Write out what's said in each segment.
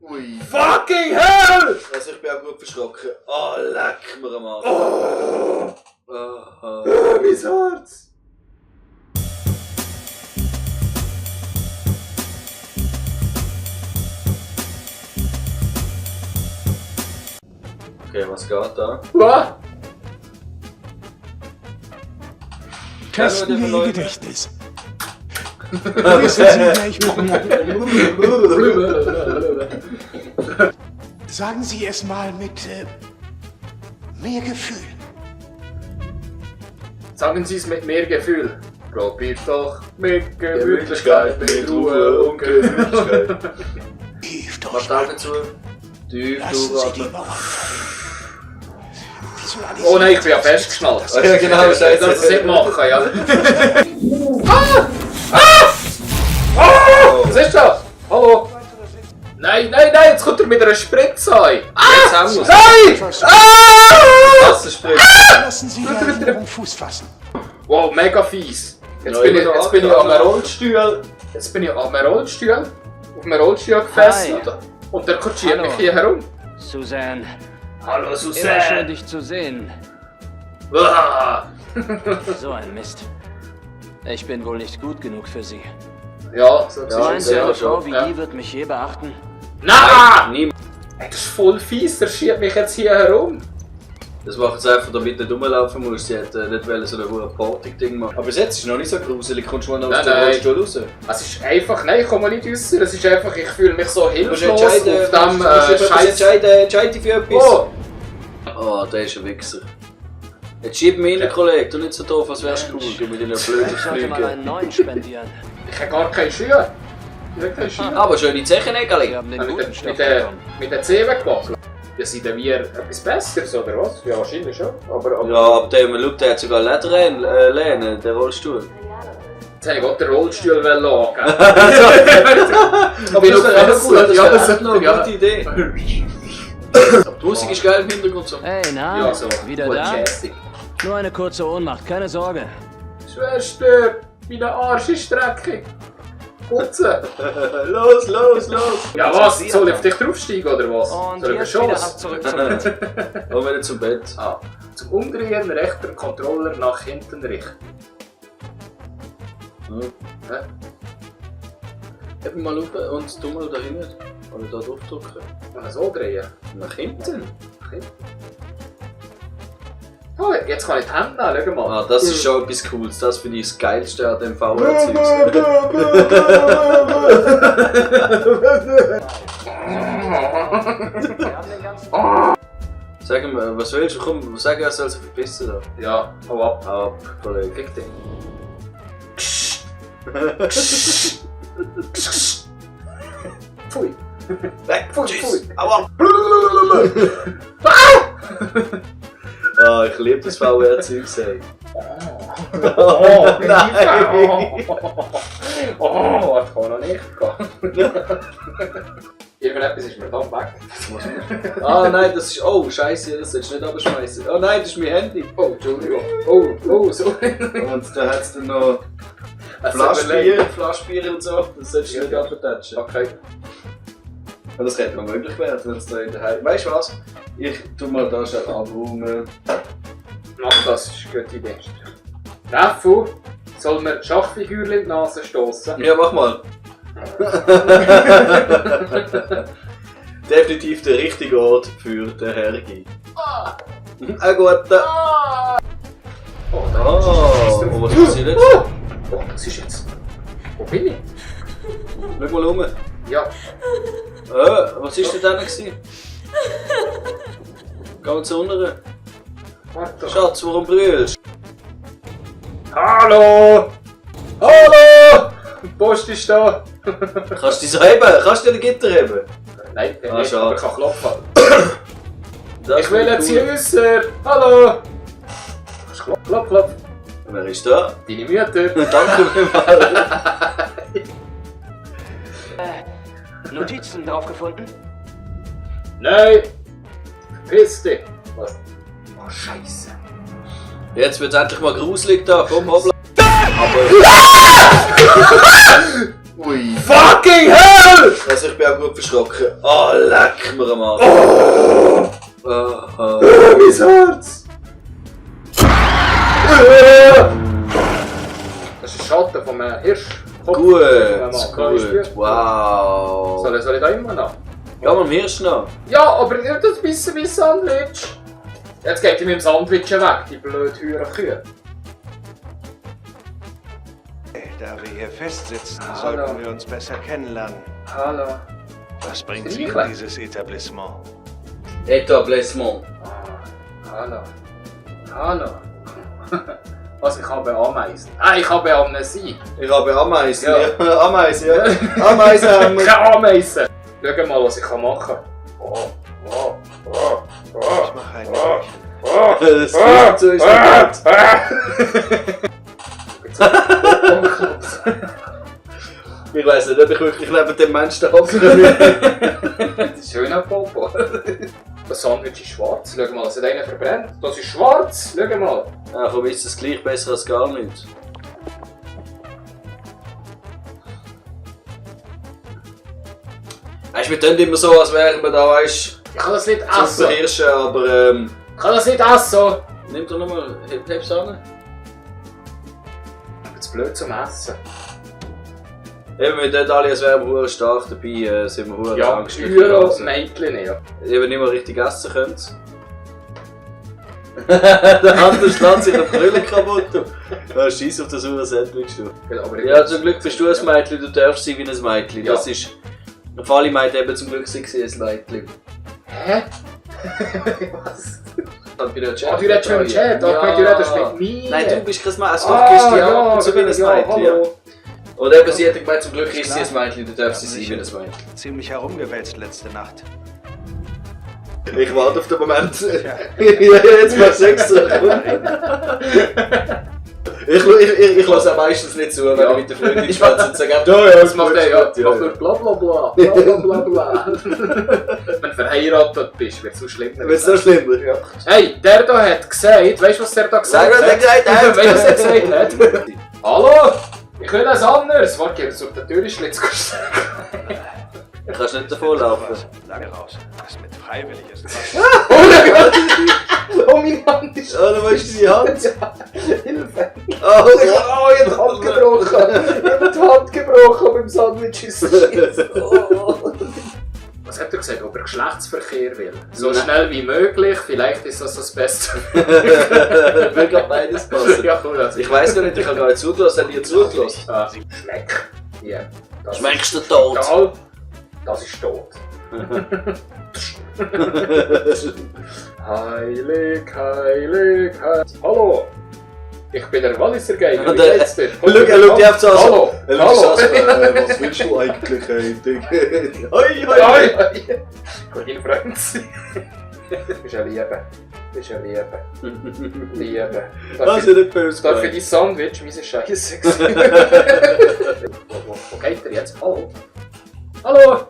Ui. Fucking hell! Also ich bin auch gut verschrocken. Oh, leck mir am Arsch. Oh, mein Herz! Okay, was geht da? Was? Testen wir Ihr Gedächtnis. Wissen Sie, wer ich bin? Sagen Sie es mal mit mehr Gefühl. Sagen Sie es mit mehr Gefühl. Probiert doch mit Gemütlichkeit, mit Ruhe und Gemütlichkeit. Tief Mach durch. die Augen zu. Tief Lassen Sie die durchatmen. Mauer fallen. Oh nein, ich bin ja festgeschnallt. Ja, genau, scheiße. Das muss ich nicht machen, ja. Was ist das? Hallo? Nein, nein, nein, jetzt kommt er mit einer Spritze rein. Jetzt haben wir es. Nein! Wasserspritze. Lassen Sie die Erinnerung Fuß fassen. Wow, mega fies. Jetzt Ja, bin ich immer noch an einem abgehauen. Rollstuhl. Jetzt bin ich an einem Rollstuhl. Auf einem Rollstuhl gefesselt. Und der kutschiert Hallo. mich hier herum. Susanne, Hallo immer schön Susanne. dich zu sehen. Ah. So ein Mist. Ich bin wohl nicht gut genug für Sie. Ja, so Ja, Meinen Sie, ja, eine schon. Frau wie Ja. die wird mich je beachten? Nein! Niemand. Ey, das ist voll fies, der schiebt mich jetzt hier herum. Das macht sie einfach, damit du nicht rumlaufen musst. Sie hat nicht so ein hohes Party-Ding machen. Aber bis jetzt ist es noch nicht so gruselig. Kommst du mal noch aus dem Nein, nein. Rollstuhl raus? Es ist einfach, nein, ich komme nicht raus. Es ist einfach, ich fühle mich so Du musst hilflos auf entscheiden, dem du musst etwas Scheiß. entscheiden für etwas. Oh! Oh, der ist ein Wichser. Jetzt schieb mich rein, Kollege. Du nicht so doof, als wärst du cool. Du mit deinen blöden Ich sollte mal Flügen. einen neuen spendieren. Ich habe gar keine Schuhe. Ich habe keine Schuhe. Aber schöne Sie Zechenägel. haben den Mit guten den- Stoff mit den bekommen. mit den Zehen gewackelt. Ja, sind denn wir etwas Besseres, oder was? Ja, wahrscheinlich schon. Aber Ja, ab dem schau, der hat sogar Lederlehnen, der Rollstuhl. jetzt habe ich auch den Rollstuhl angeben. Aber Ich bin das noch wäre gefesselt. cool, das Ja, wäre das echt noch eine ja. gute Idee. Die Musik ist geil im Hintergrund so. Hey, na? Ja, so. Wieder voll da? jazzig. Nur eine kurze Ohnmacht, keine Sorge. Schwester, mein Arsch ist dreckig. Putzen. Los, los, los! Ja, was? Soll ich auf dich draufsteigen oder was? Und Soll ich jetzt wieder ab Chance? zurück zum Bett. Und wieder zum Bett. Ah. Zum Umdrehen rechter Controller nach hinten richten. Hm. Hä? Eben mal schauen und du mal da hinten. Oder da draufdrücken. Und so drehen. Nach hinten? Oh, jetzt kann ich die Hände nehmen, schau mal. Ah, das ist schon etwas Cooles. Das finde ich das Geilste an dem VR-Zeug. Sag mir, was willst du? Komm, sag, er soll sich verpissen da. Ja, hau ab. Hau ab, Kollege. Fick dich. Pfui. Weg, Pfui, tschüss! pfui. Hau ab! Ah, ich liebe das VR-Zeug, ey. Oh, nein. Oh, das kann noch nicht gehen. Irgendetwas ist mir da weg. Ah nein, das ist... Oh, scheiße, das solltest du nicht abschmeißen. Oh nein, das ist mein Handy. Oh, Entschuldigung. Oh, sorry. Und da hat es dann noch Flaschbier und so. Das solltest du nicht abtatschen. Okay. Und das hätte noch möglich werden, wenn es da in der Heim... Weißt du was? Ich tu mal da schnell abräumen. Mach das, ist eine gute Idee. Raffu, soll man Schachfigürchen in die Nase stoßen? Ja, mach mal. Definitiv der richtige Ort für den Hergi. Ein guter. Oh, Oh, was passiert jetzt? Oh, was ist jetzt? Wo bin ich? Schau mal um. Ja, Was ist denn da gewesen? Ganz unten. warte. Schatz, warum brüllst du? Hallo! Hallo! Die Post ist da! Kannst du die so heben? Kannst du den Gitter heben? Nein, Ah, nicht, schade. aber ich kann klopfen. Das Ich will finde jetzt cool. hier wissen! Hallo! Klopf, klopf, klopf. Wer ist da? Deine Mutter. Danke vielmals. Notizen drauf gefunden? Nein! Verpiss dich! Was? Oh, Scheiße. Jetzt wird's endlich mal gruselig da. Komm, hoppla. Aber... Ui. Fucking hell! Also ich bin auch gut verschrocken. Oh, leck mir am Arsch. Mein Herz! Das ist ein Schatten von einem Hirsch. Gut, Gut. wow. Soll ich da immer noch? Ja, man Hirsch noch. Ja, aber nicht das bisschen wie Sandwich. Jetzt geht die mit dem Sandwich weg, die blöd teuren Kühe. Da wir hier festsitzen, Hallo. sollten wir uns besser kennenlernen. Hallo. Was bringt Sie in Riechler. dieses Etablissement? Etablissement. Hallo. Hallo. Was, ich habe Ameisen. Ah, ich habe Amnesie. Ich habe Ameisen. Ja. Ja. Ameisen, ja. Ameisen haben wir. Keine Ameisen. Schau mal, was ich machen kann. Ich mache ein Nickerchen. Das ist zu, ist Ich weiss nicht, ob ich wirklich neben dem Menschen da hocke. Das ist schön am Popo. Das Sandwich ist schwarz. Schau mal, es hat einer verbrennt. Das ist schwarz. Schau mal. Ja, komm, ist das gleich besser als gar nichts. Weißt du, wir tun immer so, als wären wir da, weißt Ich kann das nicht du, essen. super Hirsche, aber Ich kann das nicht essen. nimm doch nochmal, heb's an. Jetzt blöd zum Essen. Eben, wir tun alle, als wären wir stark dabei, sind wir verdammt Ja, Angst. Euro Mädchen, ja. Eben nicht mehr richtig essen können. Der andere schlägt sich eine Brille kaputt. Ja, scheiß auf das sauere Sandwich. Aber Ja, zum Glück bist du ein Mädchen, du darfst sein wie ein Mädchen. Ja. Das ist... Auf alle meint eben zum Glück sie ein Mädchen. Hä? Was? Dann bin ich Ah, du redest mit dem Chat, aber du redest mit mir. Nein, du bist kein Mädchen. Also du gehst ja ab und zu wie ein Mädchen. Ja. hallo. Oder eben, sie hat gemeint, zum Glück ist sie ein Mädchen, du darfst sie sein wie ein Mädchen. Ziemlich herumgewälzt letzte Nacht. Ich warte auf den Moment. Jetzt machst du extra. Ich lasse auch meistens nicht zu, wenn Ja. ich mit der Freundin schwätze und sage, Das macht er ja. Macht nur bla bla bla. Bla bla bla bla. Wenn du verheiratet bist, wird es so schlimm. Wird es so schlimmer? Ja. Hey, der da hat gesagt, weißt du, was der da gesagt Sag, was er gesagt hat. Weißt du, was er gesagt hat? Hallo? Ich will das anders. Warte, ich auf der Tür ist jetzt Du kannst nicht davon laufen. Lange raus. Was mit freiwillig ist. Oh, meine Hand ist... Oh, du weißt deine Hand? Hilfe! Oh, Oh, ich habe die Hand gebrochen! Ich habe die Hand gebrochen beim Sandwich. Ist das Shit. Oh. Was hat er gesagt? Ob er Geschlechtsverkehr will? So schnell wie möglich, vielleicht ist das Beste. Wirklich beides passen. Ja, cool. Also. Ich weiss gar nicht, ich habe gar nicht zugelassen, hat ihr zugelassen? Schmeck. Ja. Das Schmeckst du ist tot? total. Das ist tot. Heilig, heilig, heilig. Hallo! Ich bin der Walliser Gamer, wie geht's dir? Schau, er schaut dich einfach so an. Hallo! Er schaut Hallo! so an, was willst du eigentlich, Ding? Hoi, Hoi! Gute Freund sein. Du bist ein Liebe. Du bist ein Liebe. Liebe. Das ist nicht böse. Darf ich dein Sandwich? Wie Scheiße. Wo geht er jetzt? Hallo? Hallo!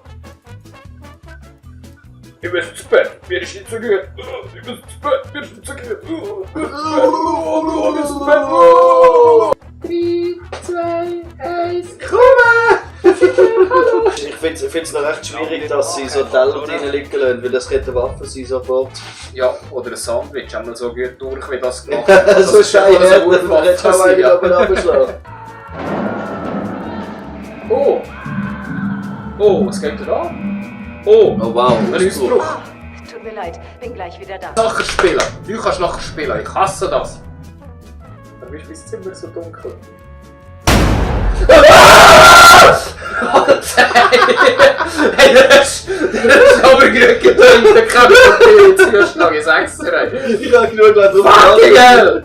Ich muss ins Bett, mir ist nicht so gut. Ich muss ins Bett, mir ist nicht so gut. Ich muss ins Bett. 3, 2, 1, komm! Ich finde es noch recht schwierig, dass sie so Teller drin liegen lassen, weil das könnte eine Waffe sein sofort. Ja, oder ein Sandwich, einmal so gut durch, wie das gemacht hat. So scheiße, so gut man hätte schon einen aber abgeschlagen. Oh! Oh, was geht da? Oh! Oh wow, Ein Ausbruch! Tut mir leid, bin gleich wieder da. Nachher spielen! Du kannst nachher spielen, ich hasse das! Dann ist mein Zimmer so dunkel. Hey, das ist aber gerade gedrückt, der kann nicht zuschlagen, ich sag's dir. Ich habe genug drauf. Fucking hell!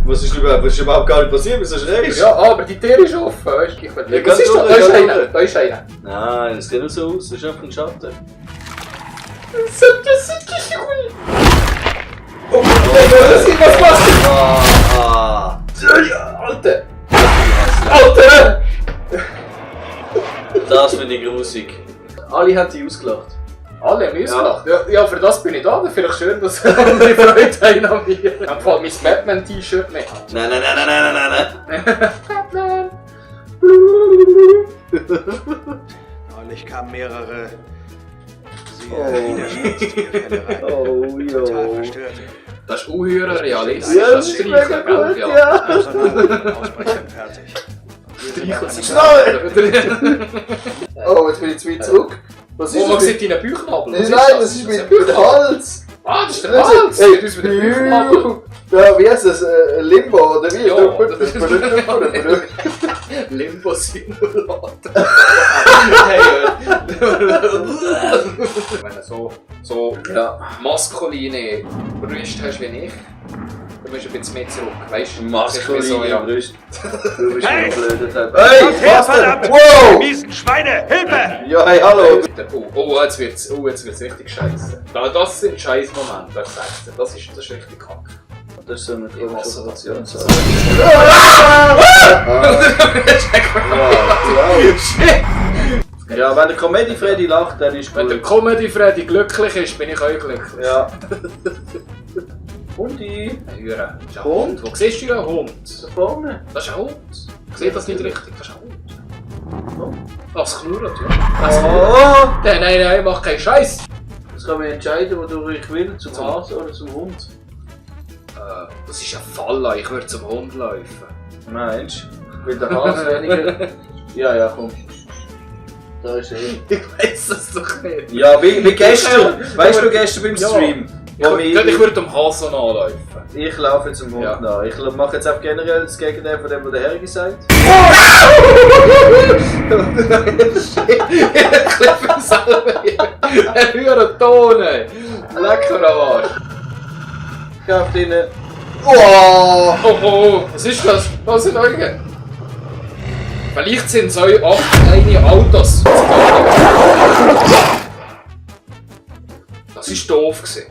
Was ist überhaupt gar nicht passiert? Wieso schreist du? Ja, aber die Tür ist offen, weißt du? Ja, Was ist da? Da ist einer, da ist einer. Nein, das sieht nicht so aus, das ist einfach ein Schatten. Das ist nicht cool. Oh, was machst du? Ah, Alter! Alter! das finde ich grusig. Alle haben die ausgelacht. Alle haben ausgelacht. Ja, für das bin ich da. Vielleicht schön, dass andere Freude haben an mir. Ich habe mein Batman-T-Shirt mit. Nein. Batman! Neulich kamen mehrere sehr widerspenstige Fälle rein. Oh, Total jo. verstört. Das ist unheuer realistisch. Ja, Das das ist Streichen, mega gell? gut, Ja. ja. Ausbrechern fertig. Streichen sind Schnell! Oh, jetzt bin ich zu weit zurück. Was ist Oh, man das? sieht deinen Bauchnabel. Nein, das ist mein Hals! Ah, das ist der Hals! Hey, Du bist mit dem Bauchnabel. Ja, wie heißt das? Limbo, oder wie? Ja. Limbo-Simulator. Wenn du so Ja. maskuline Brüste hast wie ich, dann musst du ein bisschen mehr zurück. Weißt du? Maskuline Brüste. Du bist Hey! ein blöder Typ. Kommt Hey, her, was denn? verdammt! Wow! Miesen Schweine! Hilfe! Ja, hey, hallo! Oh, jetzt wird's richtig scheiße. Das sind scheiß Momente, das sagst du. Das ist richtig kacke. Das ist so eine Provokation. Ja, wenn der Comedy Freddy lacht, dann ist Wenn der gut. Comedy Freddy glücklich ist, bin ich auch glücklich. Ja. Hundi, Hören. Das ist ein Hund. Wo siehst du einen Hund? da vorne. Das ist ein Hund. Ich sehe das nicht richtig. Das ist ein Hund. Ach, es knurrt, ja. Oh! Nein, mach keinen Scheiß. Das kann man entscheiden, wo ich will, zum Hase oder zum Hund. Das ist ein Fall, ich würde zum Hund laufen. Meinst du? Will der Hase weniger? Ja, komm. Da ist er. Ich weiß das doch nicht. Ja, wie gestern. Weißt du, gestern beim Stream? Wo Ich würde dem Hase nachlaufen. Ich laufe jetzt zum Hund Ja. nach. Ich mache jetzt auch generell das Gegenteil von dem, was der Herr gesagt hat. Klippen selber hier. Ein höherer Ton, ey. Lecker am Arsch. Ich kaufe drinnen. Oh! Oh, was ist das? Was sind eure? Vielleicht sind es euch 8 kleine Autos. Das war doof gewesen.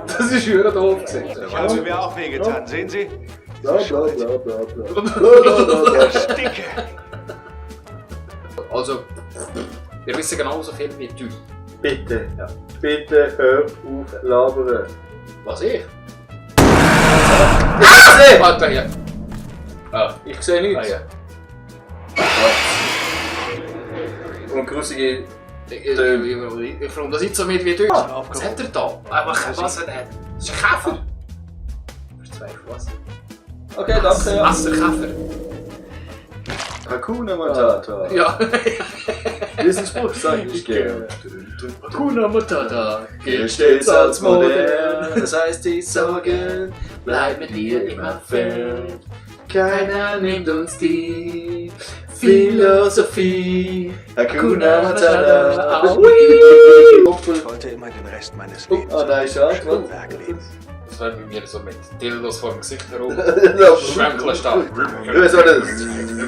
Das ist höher doof gewesen. Ich habe mir auch wehgetan, sehen Sie? Bla bla bla bla. Ich stinke. Also, wir wissen genauso viel wie du. Bitte, bitte hör auf labern. Was ich? Ich Warte hier. Ah, Ich sehe nichts. ja. Und grusige. Ich frage das nicht so mit wie du. Was hat er da? Was hat er? Das ist ein Käfer. Verzweifelt, was? Okay, danke. Wasserkäfer. Hakuna Matata. Ja. Diesen Spruch sage ich gerne. Hakuna Matata Gilt stets als modern. Das heißt, die Sorgen bleibt mit dir immer fern. Keiner nimmt uns die Philosophie. Hakuna Matata. Ich wollte immer den Rest meines Lebens Oh nein, schade. im Werk leben. Das wäre bei mir so mit Dildos vor dem Gesicht herum. Ja, Schwänkeln stark. so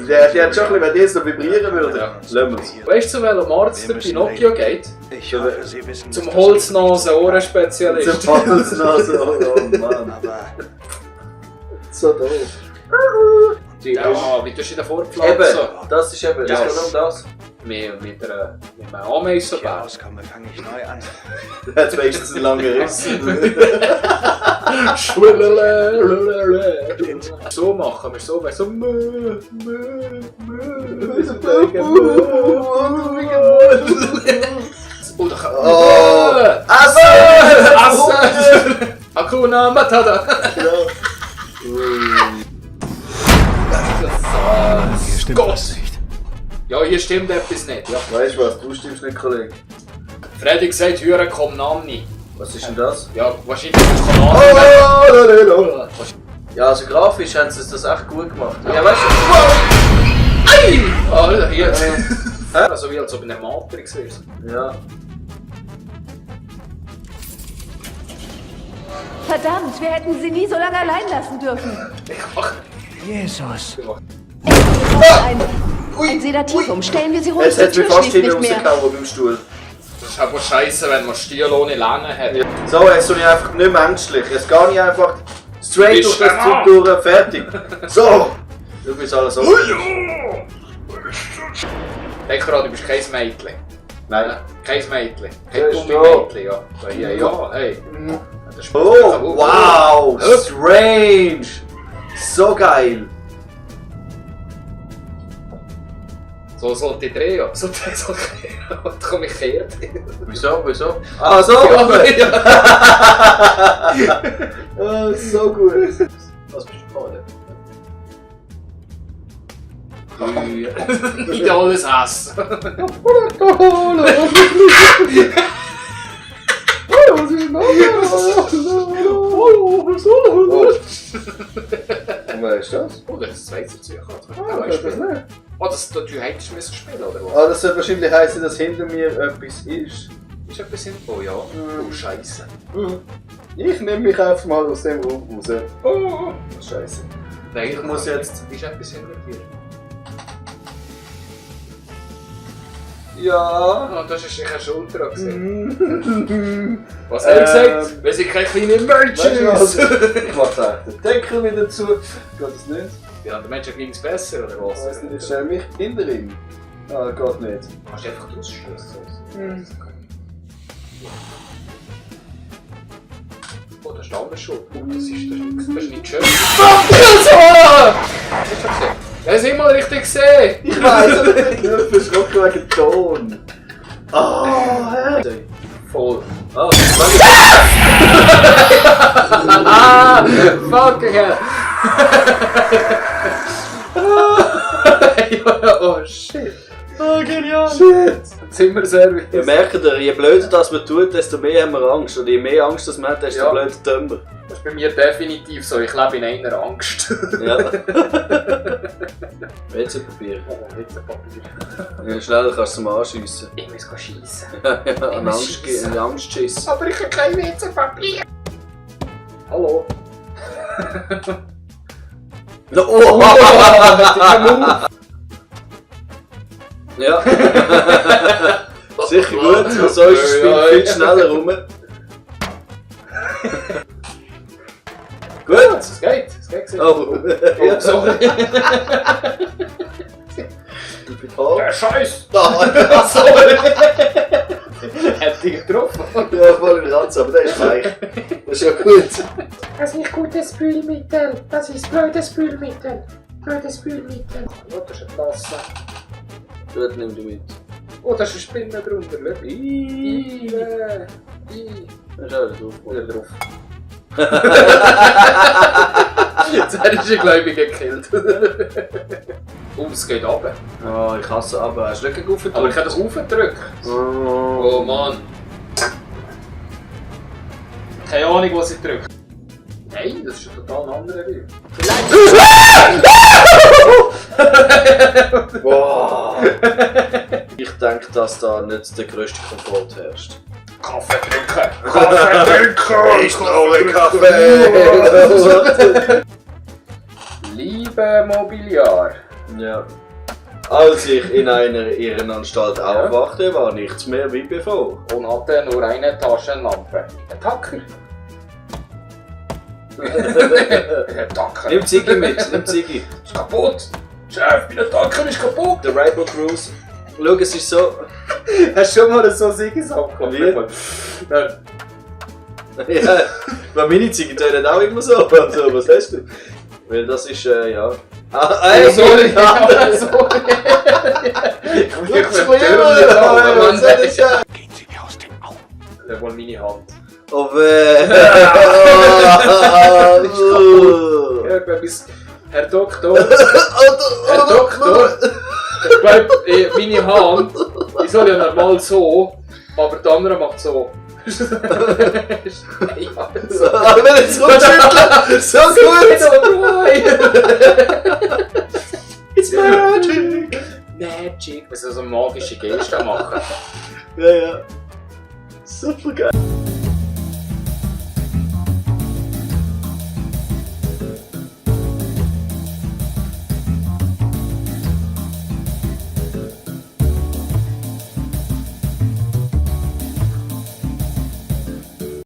die hat schon ein bisschen, wenn die so vibrieren würde. Ja. Lassen wir es. Weißt du, zu welchem Arzt der Pinocchio geht? Ich hoffe, Sie wissen, Zum dass Holznase-Ohren-Spezialist. Zum Paddelsnase, oh Mann. Aber So doof. Ja, wie tust du ihn vorpflanzen? Eben, das ist eben, das Ja. geht um das. Mit einem Ameisenbär. rauskomme, fange ich neu an. Jetzt wenigstens ein langer Riss. So machen wir so, so Oh! Assen! Hakuna Matata! Hier stimmt Gott. was nicht. Ja, hier stimmt etwas nicht. Ja. Weißt du was, du stimmst nicht, Kollege. Freddy sagt, hören komm Nani. Was ist denn das? Ja, wahrscheinlich ist Konami. Oh, ja, also grafisch haben sie das echt gut gemacht. Ja, weißt du? Ei! Alter, hier. Also wie als ob in der Matrix wärst. Ja. Verdammt, wir hätten sie nie so lange allein lassen dürfen. Jesus. Ein Sedativum. Stellen wir sie Jetzt runter. hat Die mich Tür fast schließt hinten nicht mehr. rausgehauen beim Stuhl. Das ist einfach scheiße, wenn man Stiel ohne Länge hat. So, jetzt bin ich einfach nicht menschlich. Jetzt gehe ich einfach straight Du durch bist das Zug durch, fertig. So! Du bist alles so. Denk dran, du bist kein Mädchen. Nein. Kein Mädchen. Ja, Kein ist Gummi-Mädchen, ja. Ja, hey. Das ist Oh, wow! Strange! So geil! So sollte ich drehen, ja. So komme ich kehrt. Wieso? Ah, so! Ja. Ah, so gut! Was bist du gerade? Nicht alles Hass. Was ist Und wer ist das? Oh, das ist das zweite Zeug. Ah, ich weiß nicht. Oh, du hättest müssen spielen, oder was? Ah, das sollte wahrscheinlich heißen, dass hinter mir etwas ist. Ist etwas hin? Oh ja. Oh, Scheiße. Ich nehme mich einfach mal aus dem Raum raus. Oh, Scheiße. nein, Ich muss jetzt. Ist etwas hinter dir? Ja. Ah, das ist sicher Schulter gesehen. Was hat er gesagt? Wir sind keine kleinen Weißt du was? Merchants! Ich mache den Deckel wieder zu. Geht das nicht? Ja, der Mensch ging es besser, oder Ich was? weiß nicht, ich stelle mich hinter ihm. Ah, geht nicht. Kannst du einfach rausschießen? Oh, das ist der andere Schuld. Oh, das ist nicht schön. Hast du gesehen? Er ist immer richtig gesehen! Ich weiß, aber ich bin nur verschrocken wegen Ton. Ah, hey. Voll. Ah, Ah! Fucking hell! Oh shit! oh, genial. Shit. Zimmerservice. Ihr merkt, je blöder das man tut, desto mehr haben wir Angst. Und je mehr Angst das man hat, desto Ja. blöder dümmer. Das ist bei mir definitiv so. Ich lebe in einer Angst. Ja. WC-Papier. Oh, Witzepapier. Ja, schneller kannst du zum anschiessen. Ich muss schiessen. Ja, ein Angstschiss. Aber ich habe kein Witzepapier. Hallo. Oh! Ja. Sicher gut, so ist das Spiel viel schneller rum. Gut! Es geht. Oh, Oh, sorry. ich bin da. Der Scheiß. Da! Sorry. Hätte ich getroffen. Ja, voll im Ranz, aber der ist weich. Das ist ja gut. Das ist nicht gutes Spülmittel. Das ist blödes Spülmittel. Blödes Spülmittel. Oh, das ist eine Tasse. Gut, nimm du mit. Oh, da ist eine Spinne drunter. Schau. Ih. Da ist auch drauf. Wieder drauf. Jetzt hättest du ihn, glaube ich, gekillt. Es geht runter. Oh, ich hasse aber. Hast du nicht aufgedrückt? Aber ich habe das aufgedrückt. Oh Mann. Keine Ahnung, was ich drücke. Nein, das ist ein total anderer Bild. Wow. Ich denke, dass da nicht der grösste Komfort herrscht. Kaffee trinken! Kaffee trinken! Ich brauche Kaffee! Liebe Mobiliar. Ja. Als ich in einer Irrenanstalt aufwachte, war nichts mehr wie bevor. Und hatte nur eine Taschenlampe. Ein Tacker. Ein Tacker. Nimm Ziggy mit, nimm Ziggy. Ist kaputt. Chef, mein Tacker ist kaputt. Der Rainbow Cruise. Schau, es ist so. Hast du schon mal so Ziggy abgekommen? Wie? Ja, bei meine Ziggy tönen auch immer so. Also, was hast du? Weil das ist, ja. Ah, ey, Sorry. Ja, Sorry. Ich Gehen bin wirklich Sie mir aus den Augen. Der wohl meine Hand. Oh weh! Ja, ich glaube, Herr Doktor. Herr Doktor. Ich glaube, meine Hand, die soll ja normal so, aber der andere macht so. Ja, so. Aber wenn es rumschüttelt, so gut! It's magic! Magic. Das ist so eine magische Geste machen. Ja, ja. Super geil.